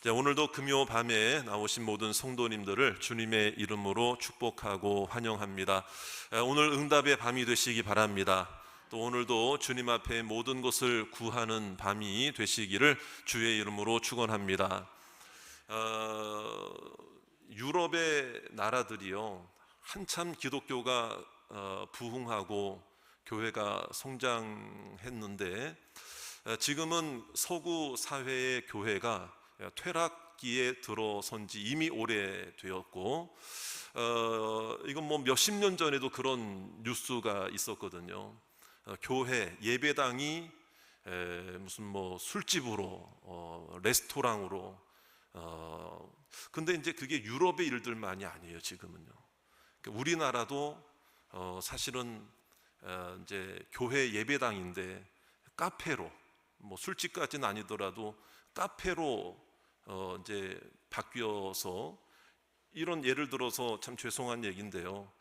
오늘도 금요 밤에 나오신 모든 성도님들을 주님의 이름으로 축복하고 환영합니다. 오늘 응답의 밤이 되시기 바랍니다. 또 오늘도 주님 앞에 모든 것을 구하는 밤이 되시기를 주의 이름으로 축원합니다. 유럽의 나라들이요, 한참 기독교가 부흥하고 교회가 성장했는데 지금은 서구 사회의 교회가 퇴락기에 들어선 지 이미 오래되었고, 이건 뭐 몇십 년 전에도 그런 뉴스가 있었거든요. 교회 예배당이 무슨 뭐 술집으로, 레스토랑으로. 근데 이제 그게 유럽의 일들만이 아니에요. 지금은요. 우리나라도 사실은 이제 교회 예배당인데 카페로, 뭐 술집까지는 아니더라도 카페로 이제 바뀌어서, 이런 예를 들어서 참 죄송한 얘기인데요,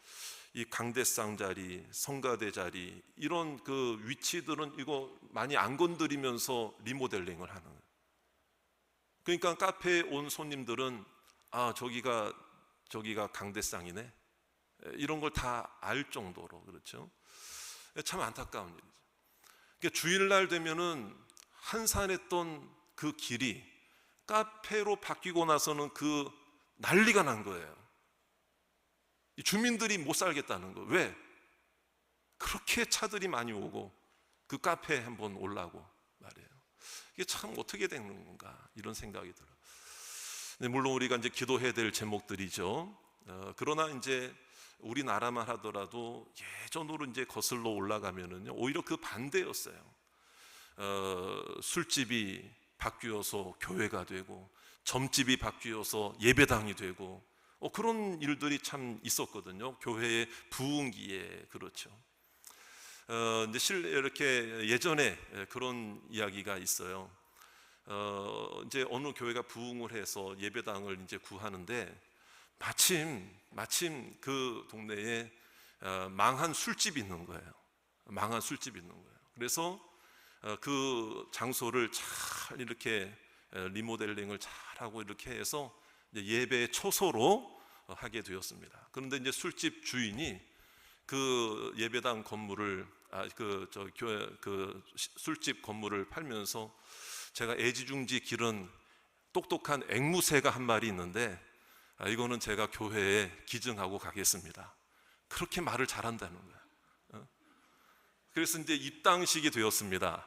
이 강대상 자리, 성가대 자리, 이런 그 위치들은 이거 많이 안 건드리면서 리모델링을 하는 거예요. 그러니까 카페에 온 손님들은 저기가 강대상이네, 이런 걸 다 알 정도로. 그렇죠? 참 안타까운 일이죠. 그러니까 주일날 되면은 한산했던 그 길이 카페로 바뀌고 나서는 그 난리가 난 거예요. 주민들이 못 살겠다는 거. 왜? 그렇게 차들이 많이 오고 그 카페에 한번 오려고 말이에요. 이게 참 어떻게 되는 건가, 이런 생각이 들어요. 물론 우리가 이제 기도해야 될 제목들이죠. 그러나 이제 우리나라만 하더라도 예전으로 이제 거슬러 올라가면은요, 오히려 그 반대였어요. 술집이 바뀌어서 교회가 되고, 점집이 바뀌어서 예배당이 되고, 그런 일들이 참 있었거든요. 교회의 부흥기에. 그렇죠. 이제 이렇게 예전에 그런 이야기가 있어요. 이제 어느 교회가 부흥을 해서 예배당을 이제 구하는데 마침 그 동네에 망한 술집이 있는 거예요. 망한 술집이 있는 거예요. 그래서 그 장소를 잘 이렇게 리모델링을 잘 하고 이렇게 해서 예배 초소로 하게 되었습니다. 그런데 이제 술집 주인이 그 예배당 건물을, 그 술집 건물을 팔면서, 제가 애지중지 기른 똑똑한 앵무새가 한 마리 있는데 이거는 제가 교회에 기증하고 가겠습니다. 그렇게 말을 잘한다는 거예요. 그래서 이제 입당식이 되었습니다.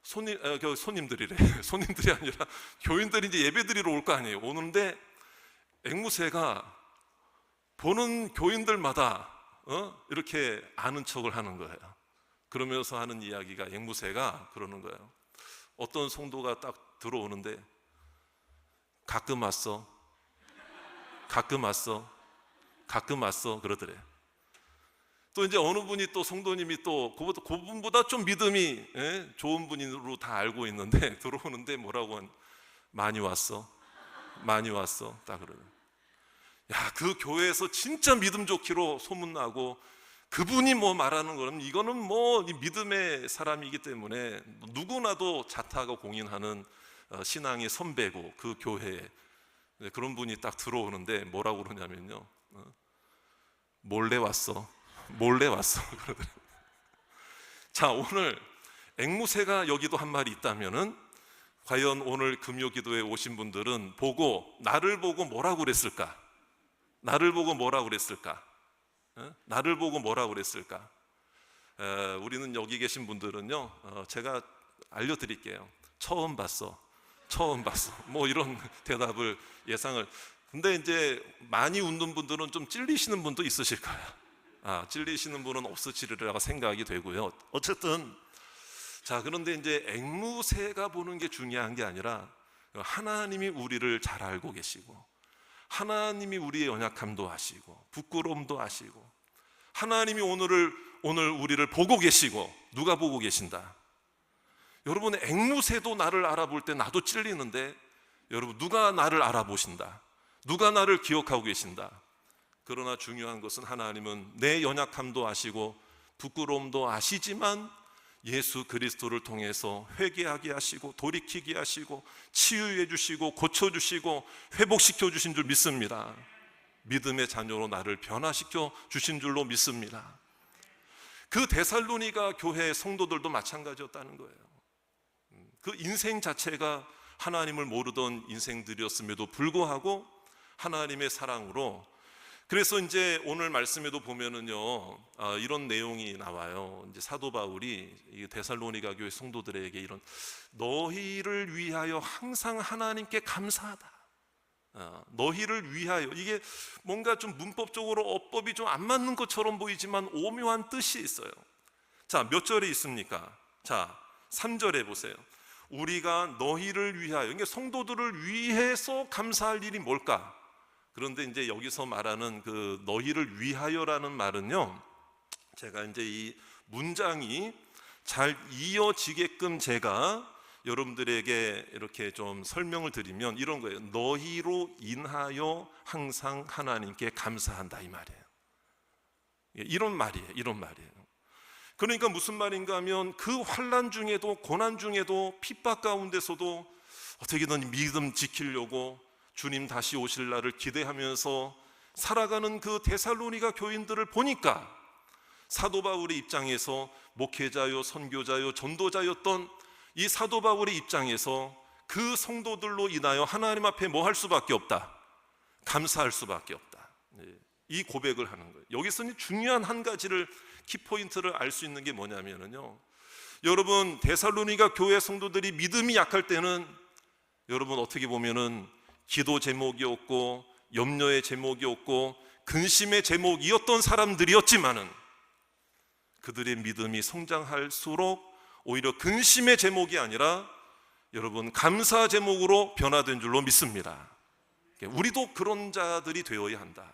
손님들이래. 손님들이 아니라 교인들이 이제 예배 드리러 올 거 아니에요. 오는데 앵무새가 보는 교인들마다 이렇게 아는 척을 하는 거예요. 그러면서 하는 이야기가, 앵무새가 그러는 거예요. 어떤 성도가 딱 들어오는데, 가끔 왔어, 가끔 왔어, 가끔 왔어, 그러더래. 또 이제 어느 분이, 또 성도님이 또 그분보다 좀 믿음이 좋은 분으로 다 알고 있는데 들어오는데 뭐라고 많이 왔어, 많이 왔어, 딱 그러네. 야, 그 교회에서 진짜 믿음 좋기로 소문나고, 그분이 뭐 말하는 거는, 이거는 뭐 믿음의 사람이기 때문에 누구나도 자타하고 공인하는 신앙의 선배고, 그 교회에 그런 분이 딱 들어오는데 뭐라고 그러냐면요, 몰래 왔어, 몰래 왔어. 자, 오늘 앵무새가 여기도 한 마리 있다면은 과연 오늘 금요기도에 오신 분들은 나를 보고 뭐라고 그랬을까? 나를 보고 뭐라고 그랬을까? 나를 보고 뭐라고 그랬을까? 우리는 여기 계신 분들은요, 제가 알려드릴게요. 처음 봤어, 처음 봤어, 뭐 이런 대답을 예상을. 근데 이제 많이 웃는 분들은 좀 찔리시는 분도 있으실 거예요. 찔리시는 분은 없으시리라고 생각이 되고요. 어쨌든, 자, 그런데 이제 앵무새가 보는 게 중요한 게 아니라, 하나님이 우리를 잘 알고 계시고, 하나님이 우리의 연약함도 아시고, 부끄러움도 아시고, 하나님이 오늘 우리를 보고 계시고. 누가 보고 계신다? 여러분, 앵무새도 나를 알아볼 때 나도 찔리는데, 여러분, 누가 나를 알아보신다? 누가 나를 기억하고 계신다? 그러나 중요한 것은, 하나님은 내 연약함도 아시고 부끄러움도 아시지만 예수 그리스도를 통해서 회개하게 하시고 돌이키게 하시고 치유해 주시고 고쳐주시고 회복시켜 주신 줄 믿습니다. 믿음의 자녀로 나를 변화시켜 주신 줄로 믿습니다. 그 데살로니가 교회 성도들도 마찬가지였다는 거예요. 그 인생 자체가 하나님을 모르던 인생들이었음에도 불구하고 하나님의 사랑으로, 그래서 이제 오늘 말씀에도 보면은요, 이런 내용이 나와요. 이제 사도 바울이 이 데살로니가 교회 성도들에게 이런, 너희를 위하여 항상 하나님께 감사하다. 너희를 위하여, 이게 뭔가 좀 문법적으로 어법이 좀 안 맞는 것처럼 보이지만 오묘한 뜻이 있어요. 자, 몇 절에 있습니까? 자, 3절에 보세요. 우리가 너희를 위하여, 그러니까 성도들을 위해서 감사할 일이 뭘까? 그런데 이제 여기서 말하는 그 너희를 위하여라는 말은요, 제가 이제 이 문장이 잘 이어지게끔 제가 여러분들에게 이렇게 좀 설명을 드리면 이런 거예요. 너희로 인하여 항상 하나님께 감사한다, 이 말이에요. 이런 말이에요. 그러니까 무슨 말인가 하면 그 환난 중에도, 고난 중에도, 핍박 가운데서도 어떻게든 믿음 지키려고 주님 다시 오실 날을 기대하면서 살아가는 그 데살로니가 교인들을 보니까 사도 바울의 입장에서, 목회자요 선교자요 전도자였던 이 사도 바울의 입장에서 그 성도들로 인하여 하나님 앞에 뭐 할 수밖에 없다? 감사할 수밖에 없다. 이 고백을 하는 거예요. 여기서는 중요한 한 가지를, 키포인트를 알 수 있는 게 뭐냐면요, 여러분 데살로니가 교회 성도들이 믿음이 약할 때는 여러분 어떻게 보면은 기도 제목이었고 염려의 제목이었고 근심의 제목이었던 사람들이었지만은 그들의 믿음이 성장할수록 오히려 근심의 제목이 아니라 여러분 감사 제목으로 변화된 줄로 믿습니다. 우리도 그런 자들이 되어야 한다.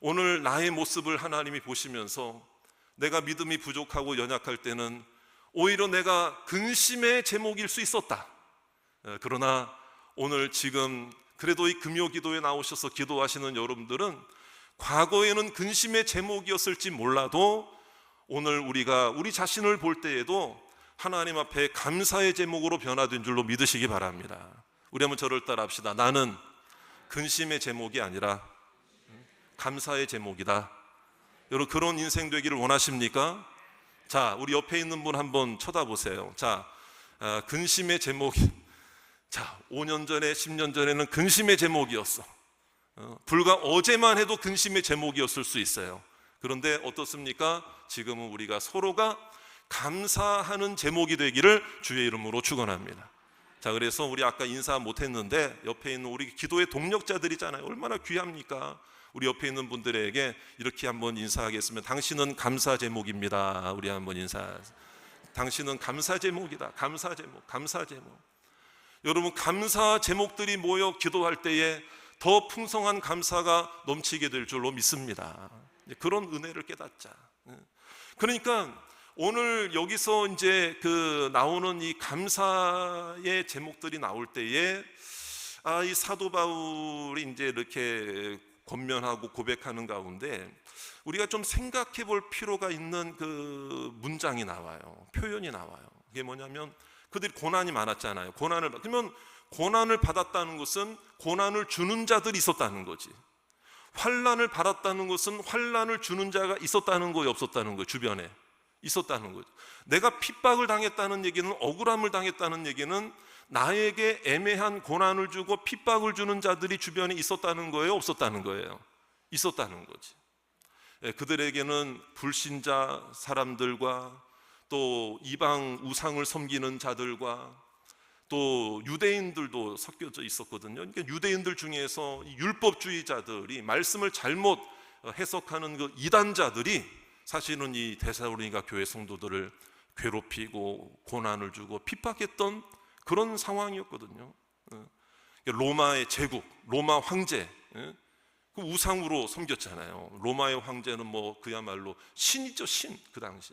오늘 나의 모습을 하나님이 보시면서 내가 믿음이 부족하고 연약할 때는 오히려 내가 근심의 제목일 수 있었다. 그러나 오늘 지금 그래도 이 금요기도에 나오셔서 기도하시는 여러분들은 과거에는 근심의 제목이었을지 몰라도 오늘 우리가 우리 자신을 볼 때에도 하나님 앞에 감사의 제목으로 변화된 줄로 믿으시기 바랍니다. 우리 한번 저를 따라 합시다. 나는 근심의 제목이 아니라 감사의 제목이다. 여러분 그런 인생 되기를 원하십니까? 자, 우리 옆에 있는 분 한번 쳐다보세요. 자, 근심의 제목. 자, 5년 전에 10년 전에는 근심의 제목이었어. 불과 어제만 해도 근심의 제목이었을 수 있어요. 그런데 어떻습니까? 지금은 우리가 서로가 감사하는 제목이 되기를 주의 이름으로 축원합니다. 자, 그래서 우리 아까 인사 못했는데 옆에 있는 우리 기도의 동력자들이잖아요. 얼마나 귀합니까? 우리 옆에 있는 분들에게 이렇게 한번 인사하겠습니다. 당신은 감사 제목입니다. 우리 한번 인사. 당신은 감사 제목이다. 감사 제목, 감사 제목. 여러분 감사 제목들이 모여 기도할 때에 더 풍성한 감사가 넘치게 될 줄로 믿습니다. 그런 은혜를 깨닫자. 그러니까 오늘 여기서 이제 그 나오는 이 감사의 제목들이 나올 때에 이 사도 바울이 이제 이렇게 권면하고 고백하는 가운데 우리가 좀 생각해 볼 필요가 있는 그 문장이 나와요. 표현이 나와요. 그게 뭐냐면 그들이 고난이 많았잖아요. 그러면 고난을 받았다는 것은 고난을 주는 자들이 있었다는 거지. 환난을 받았다는 것은 환난을 주는 자가 있었다는 거예요, 없었다는 거예요? 주변에 있었다는 거죠. 내가 핍박을 당했다는 얘기는, 억울함을 당했다는 얘기는 나에게 애매한 고난을 주고 핍박을 주는 자들이 주변에 있었다는 거예요, 없었다는 거예요? 있었다는 거지. 그들에게는 불신자 사람들과 또 이방 우상을 섬기는 자들과 또 유대인들도 섞여져 있었거든요. 그러니까 유대인들 중에서 율법주의자들이, 말씀을 잘못 해석하는 그 이단자들이 사실은 이 데살로니가 교회 성도들을 괴롭히고 고난을 주고 핍박했던 그런 상황이었거든요. 로마의 제국, 로마 황제, 그 우상으로 섬겼잖아요. 로마의 황제는 뭐 그야말로 신이죠, 신. 그 당시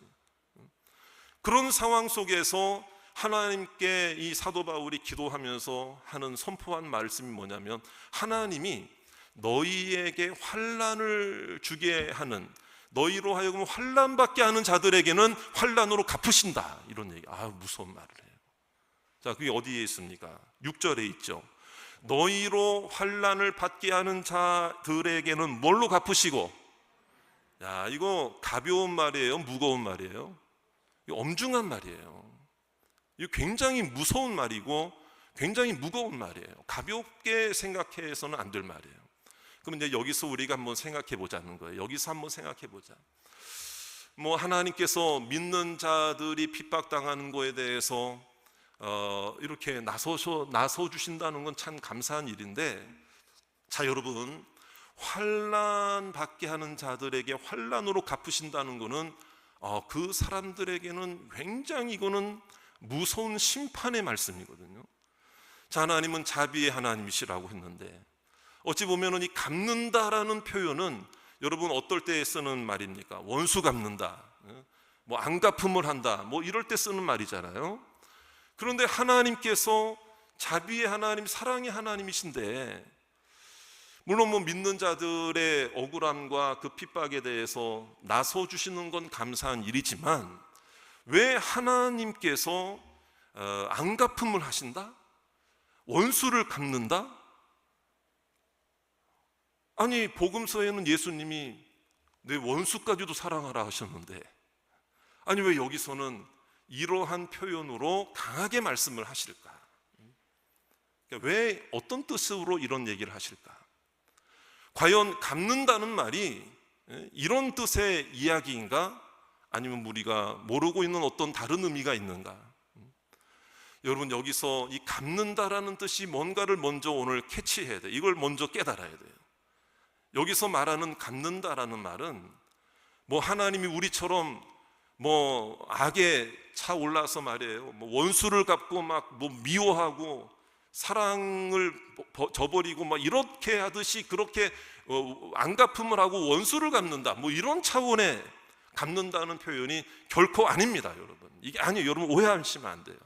그런 상황 속에서 하나님께 이 사도 바울이 기도하면서 하는 선포한 말씀이 뭐냐면, 하나님이 너희에게 환난을 주게 하는, 너희로 하여금 환난 받게 하는 자들에게는 환난으로 갚으신다. 이런 얘기. 무서운 말을 해요. 자, 그게 어디에 있습니까? 6절에 있죠. 너희로 환난을 받게 하는 자들에게는 뭘로 갚으시고. 야, 이거 가벼운 말이에요? 무거운 말이에요? 이거 엄중한 말이에요. 이거 굉장히 무서운 말이고 굉장히 무거운 말이에요. 가볍게 생각해서는 안 될 말이에요. 그럼 이제 여기서 우리가 한번 생각해 보자는 거예요. 여기서 한번 생각해 보자. 하나님께서 믿는 자들이 핍박당하는 거에 대해서 이렇게 나서 주신다는 건 참 감사한 일인데, 자, 여러분, 환난 받게 하는 자들에게 환난으로 갚으신다는 거는 그 사람들에게는 굉장히 이거는 무서운 심판의 말씀이거든요. 자, 하나님은 자비의 하나님이시라고 했는데, 어찌 보면은 이 갚는다라는 표현은 여러분 어떨 때 쓰는 말입니까? 원수 갚는다, 안 갚음을 한다, 이럴 때 쓰는 말이잖아요. 그런데 하나님께서 자비의 하나님, 사랑의 하나님이신데, 물론 믿는 자들의 억울함과 그 핍박에 대해서 나서 주시는 건 감사한 일이지만, 왜 하나님께서 안 갚음을 하신다? 원수를 갚는다? 아니, 복음서에는 예수님이 내 원수까지도 사랑하라 하셨는데, 아니 왜 여기서는 이러한 표현으로 강하게 말씀을 하실까? 왜, 어떤 뜻으로 이런 얘기를 하실까? 과연 갚는다는 말이 이런 뜻의 이야기인가? 아니면 우리가 모르고 있는 어떤 다른 의미가 있는가? 여러분, 여기서 이 갚는다라는 뜻이 뭔가를 먼저 오늘 캐치해야 돼요. 이걸 먼저 깨달아야 돼요. 여기서 말하는 갚는다라는 말은 하나님이 우리처럼 악에 차올라서 말이에요, 원수를 갚고 미워하고 사랑을 저버리고 이렇게 하듯이 그렇게 안 갚음을 하고 원수를 갚는다, 이런 차원의 갚는다는 표현이 결코 아닙니다, 여러분. 이게 아니에요. 여러분, 오해하시면 안 돼요.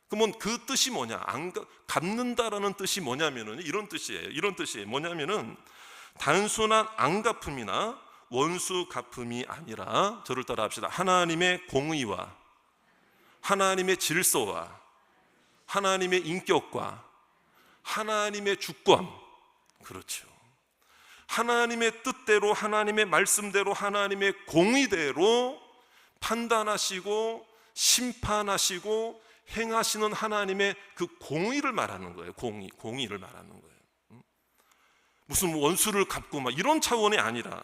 그러면 그 뜻이 뭐냐? 갚는다라는 뜻이 뭐냐면은 이런 뜻이에요. 뭐냐면은 단순한 안 갚음이나 원수 갚음이 아니라, 저를 따라 합시다. 하나님의 공의와 하나님의 질서와 하나님의 인격과 하나님의 주권, 그렇죠, 하나님의 뜻대로, 하나님의 말씀대로, 하나님의 공의대로 판단하시고 심판하시고 행하시는 하나님의 그 공의를 말하는 거예요. 공의를 말하는 거예요. 무슨 원수를 갚고 이런 차원이 아니라.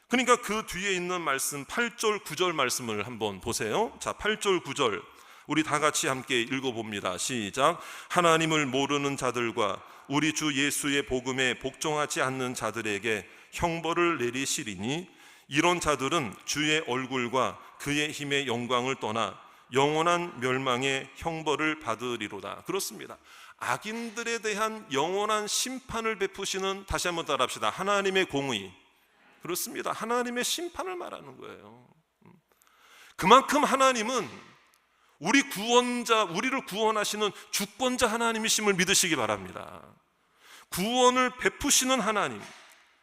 그러니까 그 뒤에 있는 말씀 8절 9절 말씀을 한번 보세요. 자, 8절 9절 우리 다 같이 함께 읽어봅니다. 시작. 하나님을 모르는 자들과 우리 주 예수의 복음에 복종하지 않는 자들에게 형벌을 내리시리니, 이런 자들은 주의 얼굴과 그의 힘의 영광을 떠나 영원한 멸망의 형벌을 받으리로다. 그렇습니다. 악인들에 대한 영원한 심판을 베푸시는, 다시 한번 따라합시다, 하나님의 공의. 그렇습니다. 하나님의 심판을 말하는 거예요. 그만큼 하나님은 우리 구원자, 우리를 구원하시는 주권자 하나님이심을 믿으시기 바랍니다. 구원을 베푸시는 하나님,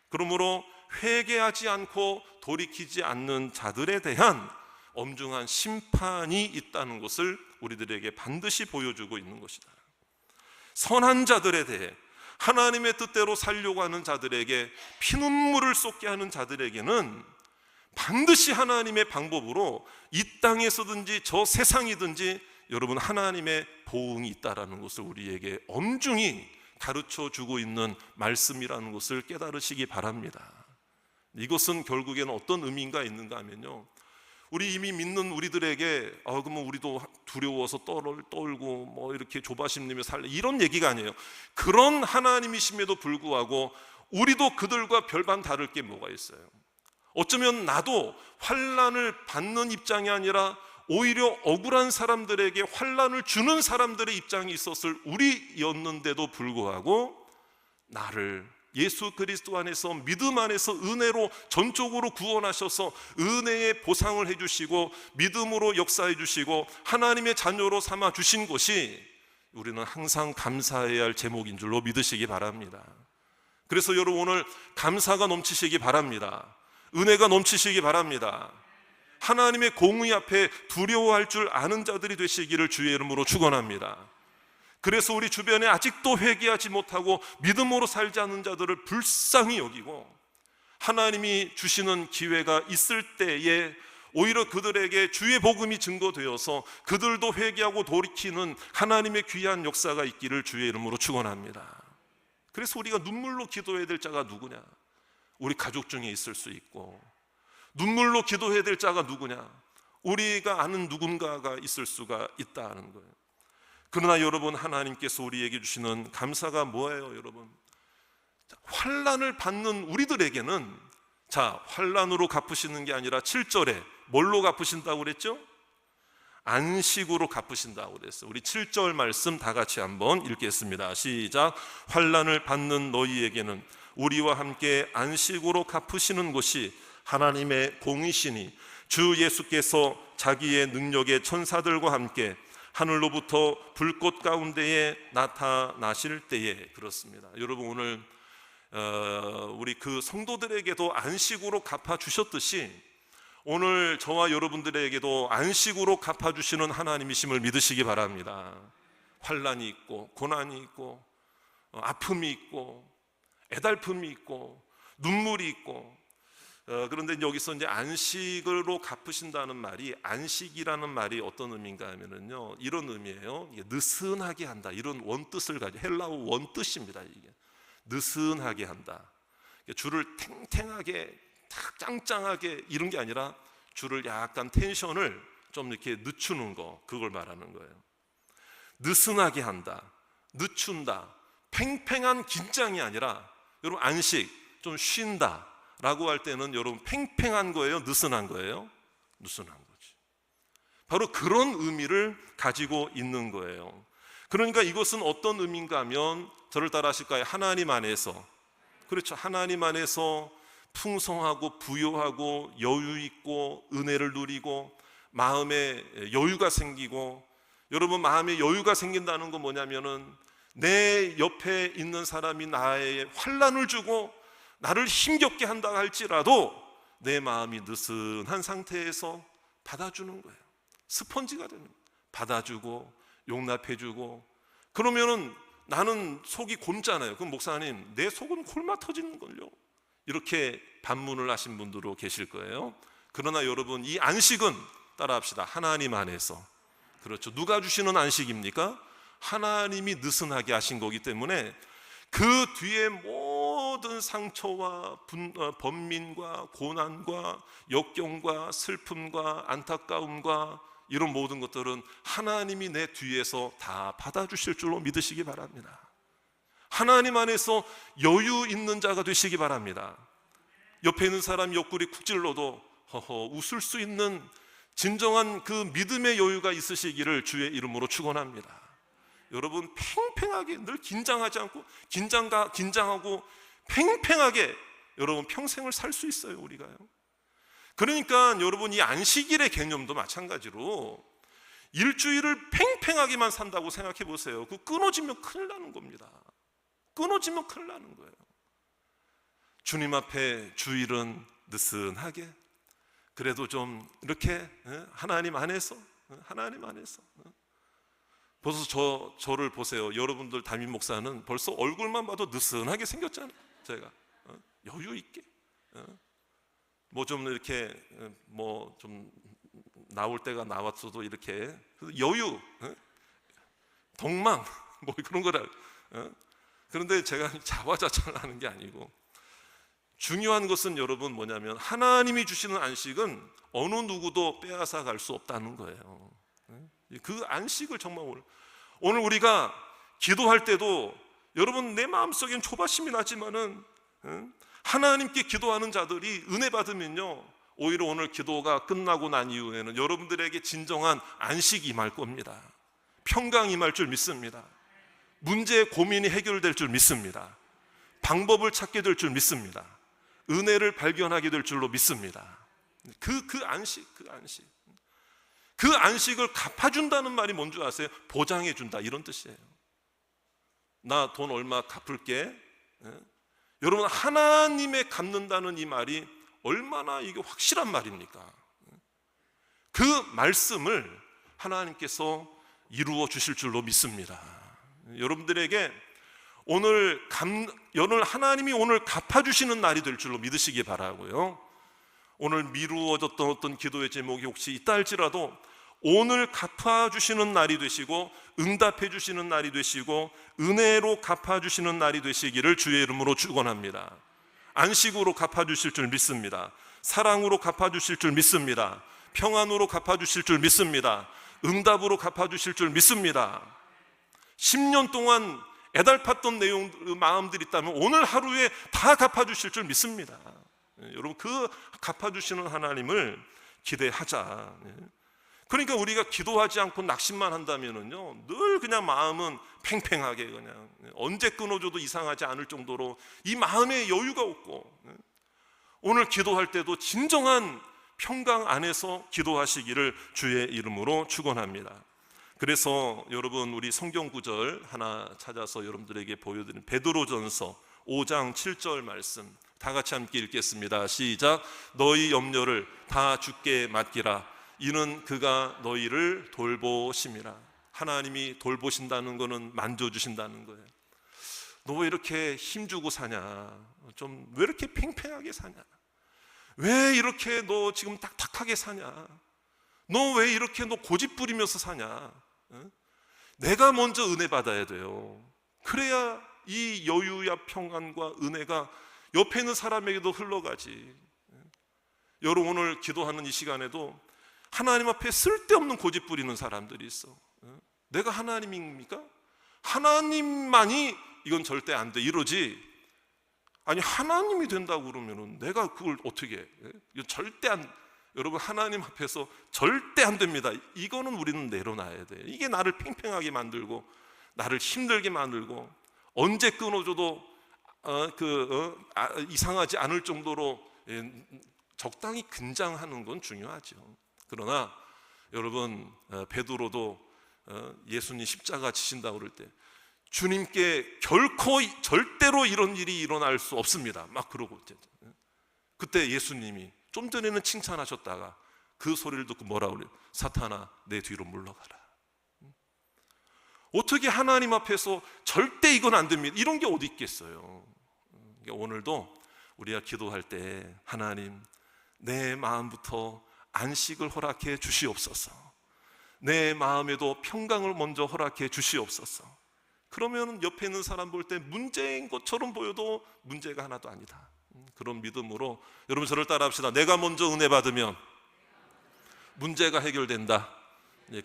그러므로 회개하지 않고 돌이키지 않는 자들에 대한 엄중한 심판이 있다는 것을 우리들에게 반드시 보여주고 있는 것이다. 선한 자들에 대해, 하나님의 뜻대로 살려고 하는 자들에게, 피눈물을 쏟게 하는 자들에게는 반드시 하나님의 방법으로 이 땅에서든지 저 세상이든지 여러분 하나님의 보응이 있다라는 것을 우리에게 엄중히 가르쳐 주고 있는 말씀이라는 것을 깨달으시기 바랍니다. 이것은 결국에는 어떤 의미가 있는가 하면요, 우리 이미 믿는 우리들에게 그러면 우리도 두려워서 떨고 이렇게 조바심 내며 살래, 이런 얘기가 아니에요. 그런 하나님이심에도 불구하고 우리도 그들과 별반 다를 게 뭐가 있어요? 어쩌면 나도 환난을 받는 입장이 아니라 오히려 억울한 사람들에게 환난을 주는 사람들의 입장이 있었을 우리였는데도 불구하고 나를 예수 그리스도 안에서, 믿음 안에서 은혜로 전적으로 구원하셔서 은혜의 보상을 해주시고 믿음으로 역사해 주시고 하나님의 자녀로 삼아 주신 것이 우리는 항상 감사해야 할 제목인 줄로 믿으시기 바랍니다. 그래서 여러분 오늘 감사가 넘치시기 바랍니다. 은혜가 넘치시기 바랍니다. 하나님의 공의 앞에 두려워할 줄 아는 자들이 되시기를 주의 이름으로 축원합니다. 그래서 우리 주변에 아직도 회개하지 못하고 믿음으로 살지 않는 자들을 불쌍히 여기고 하나님이 주시는 기회가 있을 때에 오히려 그들에게 주의 복음이 증거되어서 그들도 회개하고 돌이키는 하나님의 귀한 역사가 있기를 주의 이름으로 축원합니다. 그래서 우리가 눈물로 기도해야 될 자가 누구냐? 우리 가족 중에 있을 수 있고, 눈물로 기도해야 될 자가 누구냐? 우리가 아는 누군가가 있을 수가 있다는 거예요. 그러나 여러분, 하나님께서 우리에게 주시는 감사가 뭐예요? 여러분, 환난을 받는 우리들에게는 환난으로 갚으시는 게 아니라 7절에 뭘로 갚으신다고 그랬죠? 안식으로 갚으신다고 그랬어요. 우리 7절 말씀 다 같이 한번 읽겠습니다. 시작. 환난을 받는 너희에게는 우리와 함께 안식으로 갚으시는 것이 하나님의 공이시니 주 예수께서 자기의 능력의 천사들과 함께 하늘로부터 불꽃 가운데에 나타나실 때에. 그렇습니다. 여러분, 오늘 우리 그 성도들에게도 안식으로 갚아주셨듯이 오늘 저와 여러분들에게도 안식으로 갚아주시는 하나님이심을 믿으시기 바랍니다. 환난이 있고 고난이 있고 아픔이 있고 애달픔이 있고 눈물이 있고, 그런데 여기서 이제 안식으로 갚으신다는 말이, 안식이라는 말이 어떤 의미인가 하면은요, 이런 의미예요. 느슨하게 한다, 이런 원뜻을 가지고, 헬라어 원뜻입니다. 이게 느슨하게 한다. 줄을 탱탱하게 탁 짱짱하게 이런 게 아니라 줄을 약간 텐션을 좀 이렇게 늦추는 거, 그걸 말하는 거예요. 느슨하게 한다, 늦춘다, 팽팽한 긴장이 아니라, 여러분, 안식, 좀 쉰다 라고 할 때는 여러분 팽팽한 거예요, 느슨한 거예요? 느슨한 거지. 바로 그런 의미를 가지고 있는 거예요. 그러니까 이것은 어떤 의미인가 하면, 저를 따라 하실까요? 하나님 안에서, 그렇죠, 하나님 안에서 풍성하고 부요하고 여유 있고 은혜를 누리고 마음에 여유가 생기고, 여러분, 마음에 여유가 생긴다는 건 뭐냐면은 내 옆에 있는 사람이 나의 환난을 주고 나를 힘겹게 한다 할지라도 내 마음이 느슨한 상태에서 받아주는 거예요. 스펀지가 되는 거예요. 받아주고 용납해주고. 그러면은 나는 속이 곪잖아요. 그럼 목사님, 내 속은 콜마 터지는걸요, 이렇게 반문을 하신 분들도 계실 거예요. 그러나 여러분, 이 안식은 따라합시다. 하나님 안에서. 그렇죠. 누가 주시는 안식입니까? 하나님이 느슨하게 하신 거기 때문에 그 뒤에 모든 상처와 번민과 고난과 역경과 슬픔과 안타까움과 이런 모든 것들은 하나님이 내 뒤에서 다 받아주실 줄로 믿으시기 바랍니다. 하나님 안에서 여유 있는 자가 되시기 바랍니다. 옆에 있는 사람 옆구리 쿡 찔러도 허허 웃을 수 있는 진정한 그 믿음의 여유가 있으시기를 주의 이름으로 축원합니다. 여러분, 팽팽하게 늘 긴장하지 않고 긴장하고 팽팽하게 여러분 평생을 살 수 있어요, 우리가요. 그러니까 여러분, 이 안식일의 개념도 마찬가지로 일주일을 팽팽하게만 산다고 생각해 보세요. 그 끊어지면 큰일 나는 겁니다. 끊어지면 큰일 나는 거예요. 주님 앞에 주일은 느슨하게, 그래도 좀 이렇게 하나님 안에서 벌써 저를 보세요. 여러분들 담임 목사는 벌써 얼굴만 봐도 느슨하게 생겼잖아요. 제가 여유 있게 뭐 좀 이렇게 뭐 좀 나올 때가 나왔어도 이렇게 여유, 덕망 뭐 그런 거라. 그런데 제가 자화자찬을 하는 게 아니고, 중요한 것은 여러분 뭐냐면 하나님이 주시는 안식은 어느 누구도 빼앗아 갈 수 없다는 거예요. 그 안식을 정말 오늘 우리가 기도할 때도 여러분, 내 마음속엔 초바심이 나지만은 하나님께 기도하는 자들이 은혜 받으면요, 오히려 오늘 기도가 끝나고 난 이후에는 여러분들에게 진정한 안식이 임할 겁니다. 평강이 임할 줄 믿습니다. 문제의 고민이 해결될 줄 믿습니다. 방법을 찾게 될 줄 믿습니다. 은혜를 발견하게 될 줄로 믿습니다. 그 안식을 갚아준다는 말이 뭔지 아세요? 보장해준다, 이런 뜻이에요. 나 돈 얼마 갚을게. 여러분, 하나님의 갚는다는 이 말이 얼마나 이게 확실한 말입니까? 그 말씀을 하나님께서 이루어 주실 줄로 믿습니다. 여러분들에게 오늘 하나님이 오늘 갚아주시는 날이 될 줄로 믿으시기 바라고요. 오늘 미루어졌던 어떤 기도의 제목이 혹시 있다 할지라도 오늘 갚아주시는 날이 되시고 응답해 주시는 날이 되시고 은혜로 갚아주시는 날이 되시기를 주의 이름으로 축원합니다. 안식으로 갚아주실 줄 믿습니다. 사랑으로 갚아주실 줄 믿습니다. 평안으로 갚아주실 줄 믿습니다. 응답으로 갚아주실 줄 믿습니다. 10년 동안 애달팠던 마음들이 있다면 오늘 하루에 다 갚아주실 줄 믿습니다. 여러분, 그 갚아주시는 하나님을 기대하자. 그러니까 우리가 기도하지 않고 낙심만 한다면은요, 늘 그냥 마음은 팽팽하게 그냥 언제 끊어줘도 이상하지 않을 정도로 이 마음에 여유가 없고, 오늘 기도할 때도 진정한 평강 안에서 기도하시기를 주의 이름으로 축원합니다. 그래서 여러분, 우리 성경 구절 하나 찾아서 여러분들에게 보여드린 베드로전서 5장 7절 말씀 다 같이 함께 읽겠습니다. 시작. 너희 염려를 다 주께 맡기라. 이는 그가 너희를 돌보심이라. 하나님이 돌보신다는 것은 만져주신다는 거예요. 너 왜 이렇게 힘주고 사냐? 좀 왜 이렇게 팽팽하게 사냐? 왜 이렇게 너 지금 딱딱하게 사냐? 너 왜 이렇게 너 고집 부리면서 사냐? 내가 먼저 은혜 받아야 돼요. 그래야 이 여유야 평안과 은혜가 옆에 있는 사람에게도 흘러가지. 여러분, 오늘 기도하는 이 시간에도 하나님 앞에 쓸데없는 고집 부리는 사람들이 있어. 내가 하나님입니까? 하나님만이 이건 절대 안 돼 이러지. 아니, 하나님이 된다고 그러면은 내가 그걸 어떻게 해? 이거 절대 안. 여러분, 하나님 앞에서 절대 안 됩니다. 이거는 우리는 내려놔야 돼. 이게 나를 팽팽하게 만들고 나를 힘들게 만들고 언제 끊어줘도 이상하지 않을 정도로 적당히 긴장하는 건 중요하죠. 그러나 여러분, 베드로도 예수님 십자가 지신다고 그럴 때 주님께 결코 절대로 이런 일이 일어날 수 없습니다 막 그러고, 그때 예수님이 좀 전에는 칭찬하셨다가 그 소리를 듣고 뭐라고 그래요? 사탄아, 내 뒤로 물러가라. 어떻게 하나님 앞에서 절대 이건 안 됩니다 이런 게 어디 있겠어요? 오늘도 우리가 기도할 때 하나님, 내 마음부터 안식을 허락해 주시옵소서. 내 마음에도 평강을 먼저 허락해 주시옵소서. 그러면 옆에 있는 사람 볼 때 문제인 것처럼 보여도 문제가 하나도 아니다. 그런 믿음으로 여러분, 저를 따라 합시다. 내가 먼저 은혜 받으면 문제가 해결된다.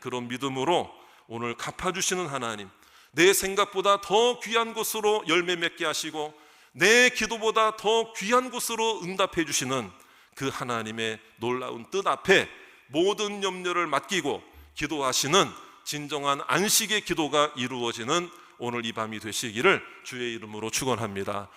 그런 믿음으로 오늘 갚아주시는 하나님, 내 생각보다 더 귀한 곳으로 열매 맺게 하시고 내 기도보다 더 귀한 곳으로 응답해 주시는 그 하나님의 놀라운 뜻 앞에 모든 염려를 맡기고 기도하시는 진정한 안식의 기도가 이루어지는 오늘 이 밤이 되시기를 주의 이름으로 축원합니다.